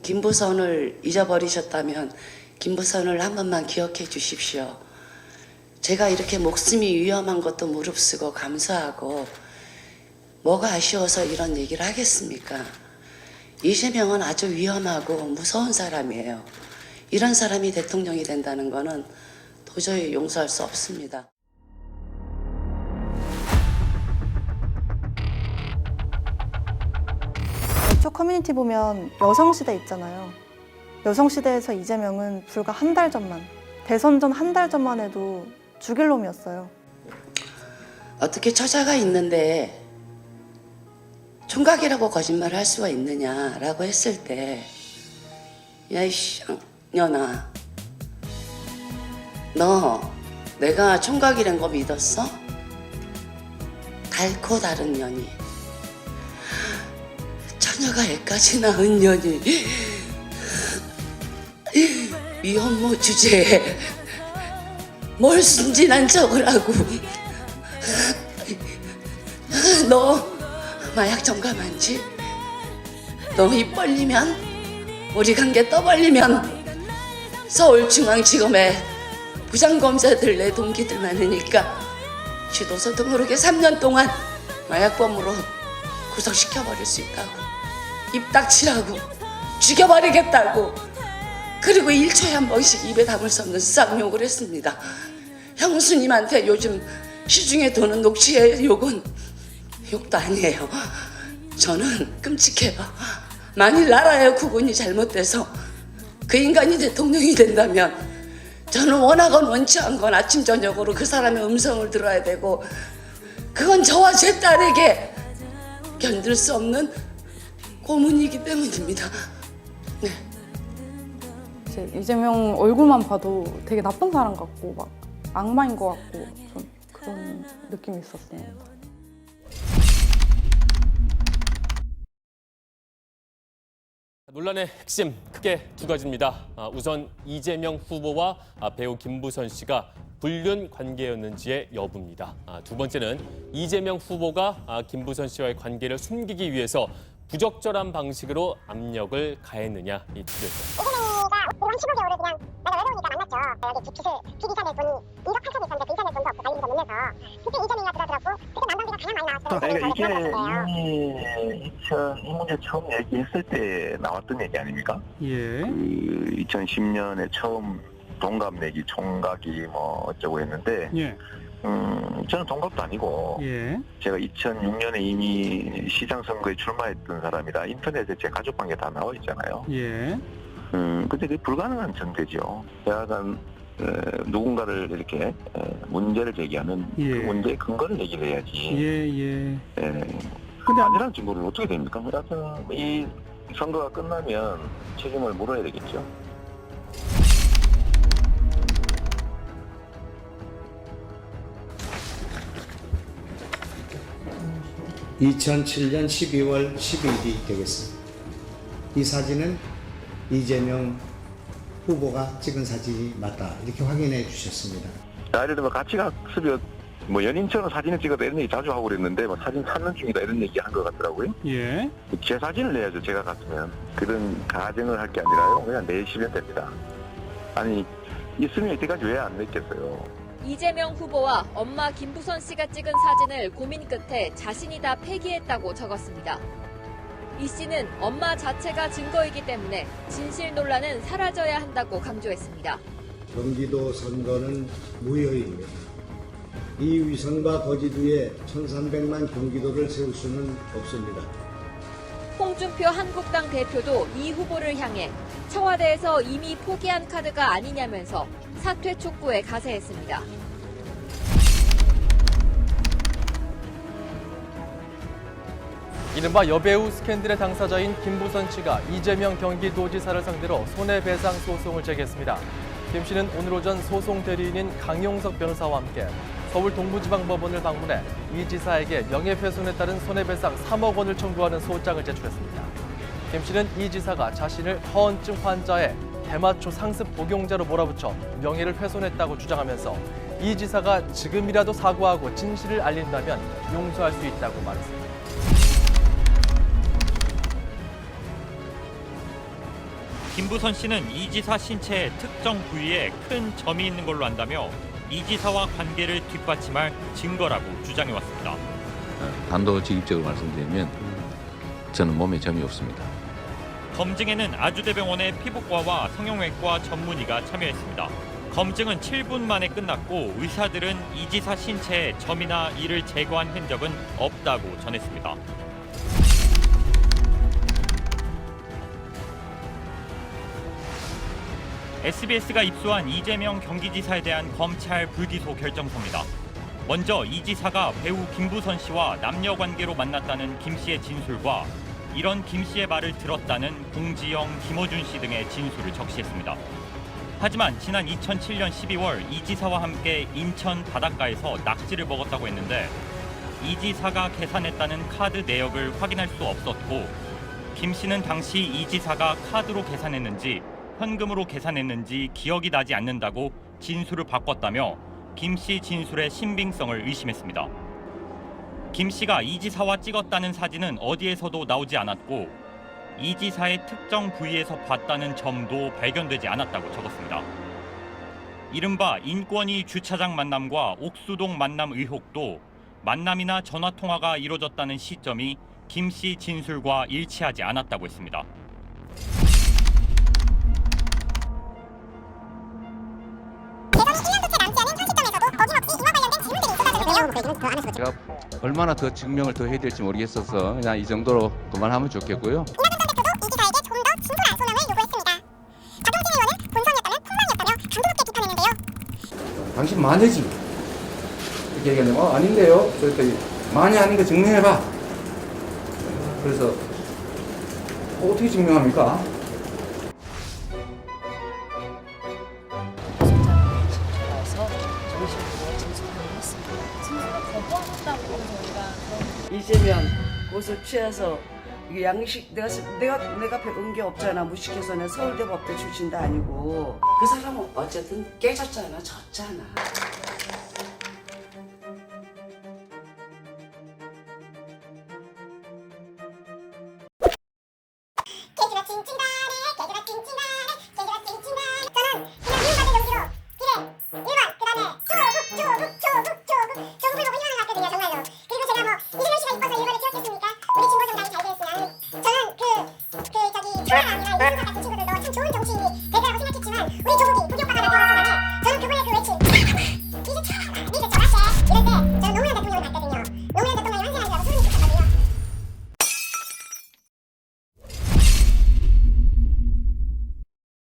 김부선을 잊어버리셨다면 김부선을 한 번만 기억해 주십시오. 제가 이렇게 목숨이 위험한 것도 무릅쓰고 감수하고 뭐가 아쉬워서 이런 얘기를 하겠습니까? 이재명은 아주 위험하고 무서운 사람이에요. 이런 사람이 대통령이 된다는 거는 도저히 용서할 수 없습니다. 쪽 커뮤니티 보면 여성시대 있잖아요. 여성시대에서 이재명은 불과 한 달 전만, 대선 전 한 달 전만 해도 죽일 놈이었어요. 어떻게 처자가 있는데 총각이라고 거짓말을 할 수가 있느냐라고 했을 때, 야 이씨 년아, 너 내가 총각이란 거 믿었어? 달코 다른 년이, 처녀가 애까지 낳은 년이 미혼모 주제에 뭘 순진한 척을 하고, 너 마약 전감한지? 너 입 벌리면, 우리 관계 떠벌리면 서울중앙지검에 부장검사들 내 동기들 많으니까 지도서도 모르게 3년 동안 마약범으로 구속시켜버릴 수 있다고, 입 닥치라고, 죽여버리겠다고, 그리고 1초에 한 번씩 입에 담을 수 없는 쌍욕을 했습니다. 형수님한테 요즘 시중에 도는 녹취의 욕은 욕도 아니에요. 저는 끔찍해요. 만일 나라의 구분이 잘못돼서 그 인간이 대통령이 된다면 저는 원하건 원치 않건 아침 저녁으로 그 사람의 음성을 들어야 되고, 그건 저와 제 딸에게 견딜 수 없는 고문이기 때문입니다. 네. 이재명 얼굴만 봐도 되게 나쁜 사람 같고 막 악마인 것 같고 좀 그런 느낌이 있었습니다. 논란의 핵심 크게 두 가지입니다. 우선 이재명 후보와 배우 김부선 씨가 불륜 관계였는지의 여부입니다. 두 번째는 이재명 후보가 김부선 씨와의 관계를 숨기기 위해서 부적절한 방식으로 압력을 가했느냐, 이 두 개죠. 이재명이가 이런 15개월을 그냥 내가 외로우니까 만났죠. 여기 기기산에 돈이 1억 8천이 있었는데 빈산에 돈도 없고 관리비도 못 내서 그때 이재명이가 그러더라고. 그때 난방비가 가장 많이 나왔어요. 이게 이 문제 처음 얘기했을 때 나왔던 얘기 아닙니까? 예. 그 2010년에 처음 동갑 내기, 총각이 뭐 어쩌고 했는데, 예. 저는 동갑도 아니고, 예. 제가 2006년에 이미 시장 선거에 출마했던 사람이라 인터넷에 제 가족 관계 다 나와 있잖아요. 예. 근데 그게 불가능한 전제죠. 대학은 누군가를 이렇게 문제를 제기하는 그 예. 문제의 근거를 얘기를 해야지. 예. 근데 아니라는 증거는 어떻게 됩니까? 하여튼 이 선거가 끝나면 책임을 물어야 되겠죠. (2007년 12월 10일이) 되겠습니다. 이 사진은 이재명 후보가 찍은 사진이 맞다, 이렇게 확인해 주셨습니다. 예를 들면 같이 갔으면 뭐 연인처럼 사진을 찍어도 이런 얘기 자주 하고 그랬는데 뭐 사진 찾는 중이다 이런 얘기 한 것 같더라고요. 예. 제 사진을 내야죠. 제가 갔으면. 그런 가정을 할 게 아니라요, 그냥 내시면 됩니다. 아니 있으면 이때까지 왜 안 냈겠어요. 이재명 후보와 엄마 김부선 씨가 찍은 사진을 고민 끝에 자신이 다 폐기했다고 적었습니다. 이 씨는 엄마 자체가 증거이기 때문에 진실 논란은 사라져야 한다고 강조했습니다. 경기도 선거는 무효입니다. 이 위선과 거짓 위에 1300만 경기도를 세울 수는 없습니다. 홍준표 한국당 대표도 이 후보를 향해 청와대에서 이미 포기한 카드가 아니냐면서 사퇴 촉구에 가세했습니다. 이른바 여배우 스캔들의 당사자인 김부선 씨가 이재명 경기도지사를 상대로 손해배상 소송을 제기했습니다. 김 씨는 오늘 오전 소송 대리인인 강용석 변호사와 함께 서울 동부지방법원을 방문해 이 지사에게 명예훼손에 따른 손해배상 3억 원을 청구하는 소장을 제출했습니다. 김 씨는 이 지사가 자신을 허언증 환자의 대마초 상습 복용자로 몰아붙여 명예를 훼손했다고 주장하면서 이 지사가 지금이라도 사과하고 진실을 알린다면 용서할 수 있다고 말했습니다. 김부선 씨는 이 지사 신체의 특정 부위에 큰 점이 있는 걸로 안다며 이 지사와 관계를 뒷받침할 증거라고 주장해왔습니다. 단도직입적으로 말씀드리면 저는 몸에 점이 없습니다. 검증에는 아주대병원의 피부과와 성형외과 전문의가 참여했습니다. 검증은 7분 만에 끝났고 의사들은 이 지사 신체에 점이나 이를 제거한 흔적은 없다고 전했습니다. SBS가 입수한 이재명 경기지사에 대한 검찰 불기소 결정서입니다. 먼저 이 지사가 배우 김부선 씨와 남녀 관계로 만났다는 김 씨의 진술과 이런 김 씨의 말을 들었다는 공지영, 김어준 씨 등의 진술을 적시했습니다. 하지만 지난 2007년 12월 이 지사와 함께 인천 바닷가에서 낙지를 먹었다고 했는데 이 지사가 계산했다는 카드 내역을 확인할 수 없었고 김 씨는 당시 이 지사가 카드로 계산했는지 현금으로 계산했는지 기억이 나지 않는다고 진술을 바꿨다며 김 씨 진술의 신빙성을 의심했습니다. 김 씨가 이 지사와 찍었다는 사진은 어디에서도 나오지 않았고 이 지사의 특정 부위에서 봤다는 점도 발견되지 않았다고 적었습니다. 이른바 인권위 주차장 만남과 옥수동 만남 의혹도 만남이나 전화통화가 이루어졌다는 시점이 김 씨 진술과 일치하지 않았다고 했습니다. 제가 얼마나 더 증명을 더 해야 될지 모르겠어서 그냥 이 정도로 그만하면 좋겠고요. 당신 마녀지. 이렇게 얘기하면 아닌데요. 그랬더니 마녀 아닌 거 증명해봐. 그래서 어떻게 증명합니까? 이재명 고소 취해서 이게 양식 내가 배운 게 없잖아. 무식해서 내가 서울대법대 출신도 아니고 그 사람은 어쨌든 깨졌잖아, 졌잖아. 개지가 찡찡다네, 개지가 찡찡다네, 개지가 찡찡다네. 저는 그냥 미움받는 용기로 비례 1번, 그 다음에 조국을 보고 1번을 갔거든요, 정말로. 그리고 제가 뭐 이재명 씨가 이뻐서 1번을 찍었겠습니까? 우리 진보 정당이 잘 되었으면 저는 저기 프로가 아니라 이준석 같은 친구들도 참 좋은 정치인이 될 거라고 생각했지만 우리 조국이